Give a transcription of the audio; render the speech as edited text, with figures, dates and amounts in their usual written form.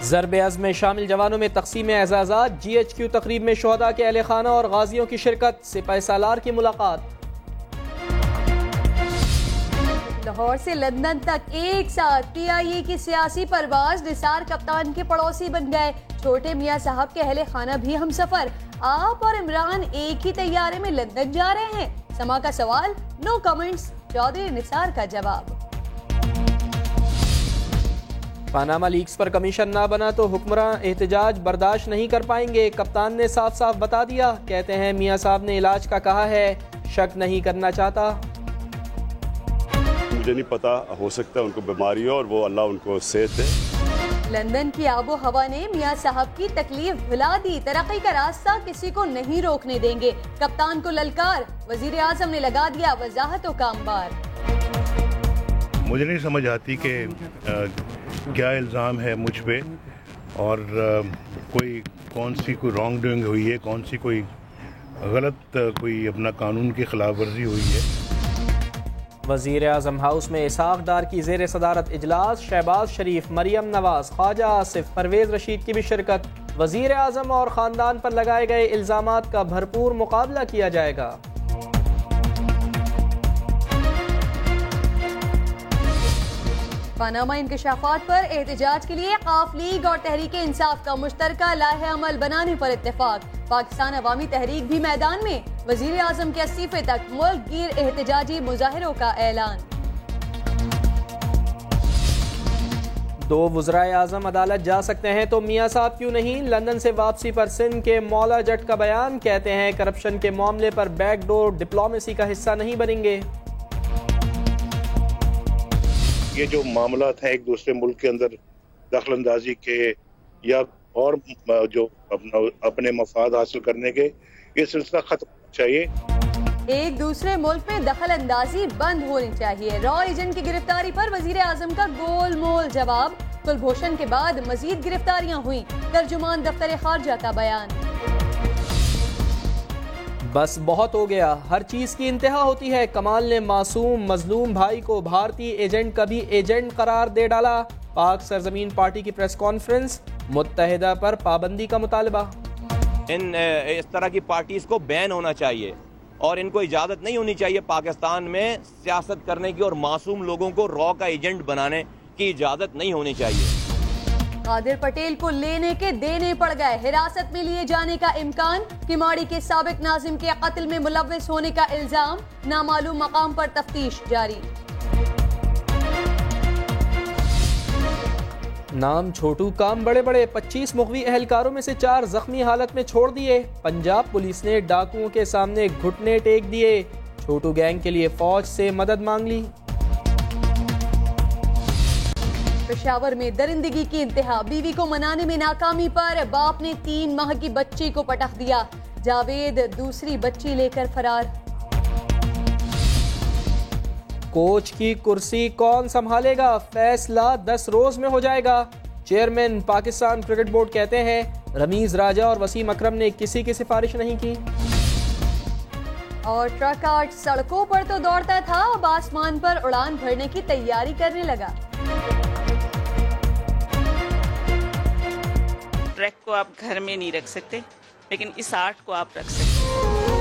ज़रब अज़्म में शामिल जवानों में तक़सीम एज़ाज़ात, GHQ तकरीब में शोहदा के अहले खाना और गाजियों की शिरकत, सिपाही सालार की मुलाकात। लाहौर से लंदन तक एक साथ PIA की सियासी परवाज, निसार कप्तान के पड़ोसी बन गए। छोटे मियाँ साहब के अहले खाना भी हम सफर। आप और इमरान एक ही तैयारे में लंदन जा रहे हैं। समा का सवाल, नो कमेंट्स, चौधरी निसार का जवाब। पानामा लीक्स पर कमीशन ना बना तो हुक्मरान एहतजाज बर्दाश्त नहीं कर पाएंगे, कप्तान ने साफ साफ बता दिया। कहते हैं मियाँ साहब ने इलाज का कहा है, शक नहीं करना चाहता। मुझे नहीं पता, हो सकता है उनको बीमारी हो और वो अल्लाह उनको सेहत दे। लंदन की आबो हवा ने मियाँ साहब की तकलीफ भुला दी। तरक्की का रास्ता किसी को नहीं रोकने देंगे, कप्तान को ललकार। वजीर आजम ने लगा दिया वजाहतों का अंबार। मुझे नहीं समझ आती कि क्या इल्ज़ाम है मुझ पे और कौन सी कोई रॉन्ग डूइंग हुई है, कौन सी कोई गलत कोई अपना कानून की खिलाफ वर्जी हुई है। वज़ीर आज़म हाउस में इसहाक डार की ज़ेर सदारत इजलास, शहबाज शरीफ, मरियम नवाज, ख्वाजा आसिफ, परवेज़ रशीद की भी शिरकत। वज़ीर आज़म और ख़ानदान पर लगाए गए इल्ज़ामात का भरपूर मुकाबला किया जाएगा। पानामा इंकशाफात पर एहतजाज के लिए काफ लीग और तहरीक इंसाफ का मुश्तरका लाहे अमल बनाने पर इत्तेफाक। पाकिस्तान अवामी तहरीक भी मैदान में। वजीर आजम के इस्तीफे तक मुल्क गिर एहतजाजी मुजाहिरों का ऐलान। 2 वज़राए आज़म अदालत जा सकते हैं तो मियाँ साहब क्यों नहीं, लंदन से वापसी पर सिंध के मौला जट का बयान। कहते हैं करप्शन के मामले पर बैकडोर डिप्लोमेसी का हिस्सा नहीं बनेंगे। ये जो मामला था एक दूसरे मुल्क के अंदर दखल अंदाजी के या और जो अपने मफाद हासिल करने के, ये सिलसिला खत्म चाहिए। एक दूसरे मुल्क में दखल अंदाजी बंद होनी चाहिए। रॉ एजेंट की गिरफ्तारी पर वजीर आजम का गोलमोल जवाब। कुलभूषण के बाद मजीद गिरफ्तारियां हुई, तर्जुमान दफ्तर खारजा का बयान। बस बहुत हो गया, हर चीज की इंतहा होती है। कमाल ने मासूम मजलूम भाई को भारतीय एजेंट का भी एजेंट करार दे डाला। पाक सरजमीन पार्टी की प्रेस कॉन्फ्रेंस, मुत्तहिदा पर पाबंदी का मुतालबा। इस तरह की पार्टीज को बैन होना चाहिए और इनको इजाजत नहीं होनी चाहिए पाकिस्तान में सियासत करने की, और मासूम लोगों को रॉ का एजेंट बनाने की इजाजत नहीं होनी चाहिए। कादिर पटेल को लेने के देने पड़ गए, हिरासत में लिए जाने का इम्कान। किमाड़ी के साबिक नाजिम के कत्ल में मुलव्विस होने का इल्जाम, नामालूम मकाम पर तफ्तीश जारी। नाम छोटू काम बड़े बड़े, 25 मुगवी अहलकारों में से 4 जख्मी हालत में छोड़ दिए। पंजाब पुलिस ने डाकुओं के सामने घुटने टेक दिए। छोटू गैंग के लिए फौज से मदद मांग ली। पेशावर में दरिंदगी की इंतहा, बीवी को मनाने में नाकामी पर बाप ने 3 माह की बच्ची को पटक दिया। जावेद दूसरी बच्ची लेकर फरार। कोच की कुर्सी कौन संभालेगा, फैसला 10 रोज में हो जाएगा। चेयरमैन पाकिस्तान क्रिकेट बोर्ड कहते हैं रमीज राजा और वसीम अकरम ने किसी की सिफारिश नहीं की। और ट्रक आज सड़कों पर तो दौड़ता था, अब आसमान पर उड़ान भरने की तैयारी करने लगा। ट्रक को आप घर में नहीं रख सकते, लेकिन इस आर्ट को आप रख सकते हैं।